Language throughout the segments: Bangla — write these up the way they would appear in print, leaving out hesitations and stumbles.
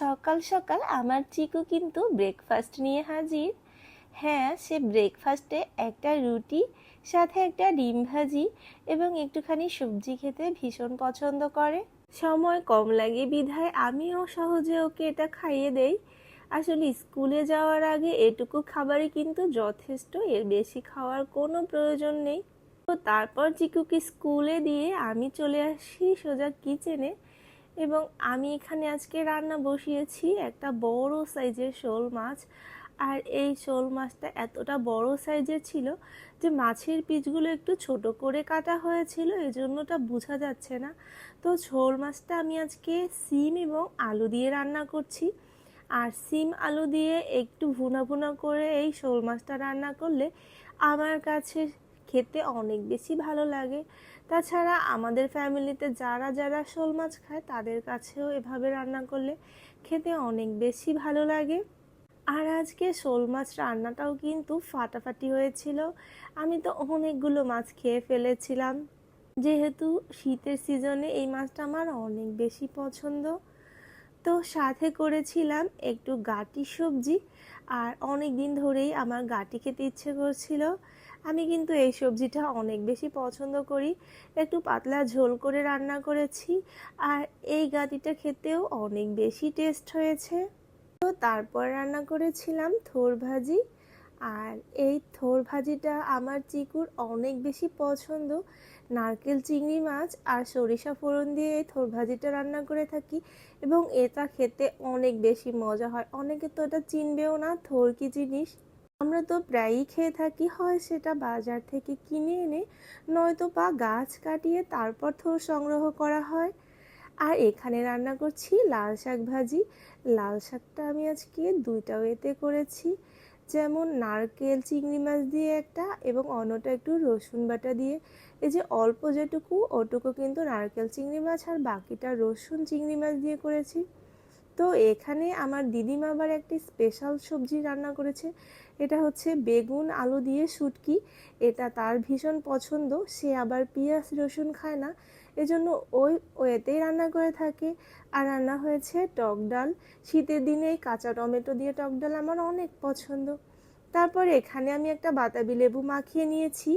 সকাল সকাল আমার চিকু কিন্তু ব্রেকফাস্ট নিয়ে হাজির। হ্যাঁ, সে ব্রেকফাস্টে একটা রুটি, সাথে একটা ডিম ভাজি এবং একটুখানি সবজি খেতে ভীষণ পছন্দ করে। সময় কম লাগে বিধায় আমিও সহজে ওকে এটা খাইয়ে দেই। আসলে স্কুলে যাওয়ার আগে এটুকু খাবারই কিন্তু যথেষ্ট, এর বেশি খাওয়ার কোনো প্রয়োজন নেই। তো তারপর চিকুকে স্কুলে দিয়ে আমি চলে আসি সোজা কিচেনে, এবং আমি এখানে আজকে রান্না বসিয়েছি একটা বড় সাইজের শোল মাছ। আর এই শোল মাছটা এতটা বড় সাইজের ছিল যে মাছের পিসগুলো একটু ছোট করে কাটা হয়েছিল, এজন্যটা বোঝা যাচ্ছে না। তো শোল মাছটা আমি আজকে সিম এবং আলু দিয়ে রান্না করছি। আর সিম আলু দিয়ে একটু ভুনা ভুনা করে এই শোল মাছটা রান্না করলে আমার কাছে খেতে অনেক বেশি ভালো লাগে। তাছাড়া আমাদের ফ্যামিলিতে যারা যারা শোল মাছ খায় তাদের কাছেও এভাবে রান্না করলে খেতে অনেক বেশি ভালো লাগে। আর আজকে শোল মাছ রান্নাটাও কিন্তু ফাটাফাটি হয়েছিল। আমি তো অনেকগুলো মাছ খেয়ে ফেলেছিলাম, যেহেতু শীতের সিজনে এই মাছটা আমার অনেক বেশি পছন্দ। তো সাথে করেছিলাম একটু গাটি সবজি, আর অনেক দিন ধরেই আমার গাটি খেতে ইচ্ছে করছিল। আমি কিন্তু এই সবজিটা অনেক বেশি পছন্দ করি। একটু পাতলা ঝোল করে রান্না করেছি, আর এই গাটিটা খেতেও অনেক বেশি টেস্ট হয়েছে। তো তারপর রান্না করেছিলাম থোর ভাজি। আর এই থোর ভাজিটা আমার চিকুর অনেক বেশি পছন্দ। নারকেল চিংড়ি মাছ আর সরিষা ফোড়ন দিয়ে এই থোর ভাজিটা রান্না করে থাকি, এবং এটা খেতে অনেক বেশি মজা হয়। অনেকে তো এটা চিনবেও না থোর কি জিনিস। আমরা তো প্রায়ই খেয়ে থাকি, হয় সেটা বাজার থেকে কিনে এনে, নয়তো বা গাছ কাটিয়ে তারপর থোর সংগ্রহ করা হয়। আর এখানে রান্না করছি লাল শাক ভাজি। লাল শাকটা আমি আজকে দুইটা ওয়েতে করেছি, যেমন নারকেল চিংড়ি মাছ দিয়ে একটা, এবং অন্যটা একটু রসুন বাটা দিয়ে। এই যে অল্প যেটুকু ওটুকু কিন্তু নারকেল চিংড়ি মাছ, আর বাকিটা রসুন চিংড়ি মাছ দিয়ে করেছি। তো এখানে আমার দিদিমা আবার একটি স্পেশাল সবজি রান্না করেছে। এটা হচ্ছে বেগুন আলু দিয়ে শুটকি। এটা তার ভীষণ পছন্দ, সে আবার পেঁয়াজ রসুন খায় না, এজন্য ওই ওয়েতেই রান্না করে থাকে। আর রান্না হয়েছে টক ডাল। শীতের দিনে এই কাঁচা টমেটো দিয়ে টক ডাল আমার অনেক পছন্দ। তারপর এখানে আমি একটা বাতাবি লেবু মাখিয়ে নিয়েছি।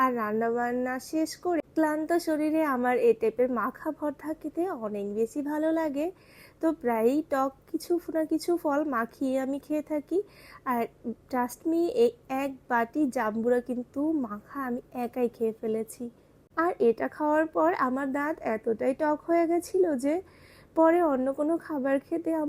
আর রান্না বান্না শেষ করে ক্লান্ত শরীরে আমার এই টাইপের মাখা ভর্তা খেতে অনেক বেশি ভালো লাগে। তো প্রায়ই টক কিছু না কিছু ফল মাখিয়ে আমি খেয়ে থাকি। আর ট্রাস্ট মি, এই এক বাটি জাম্বুরা কিন্তু মাখা আমি একাই খেয়ে ফেলেছি। আর এটা খাওয়ার পর আমার দাঁত এতটাই টক হয়ে গেছিল যে পরে অন্য কোনো খাবার খেতে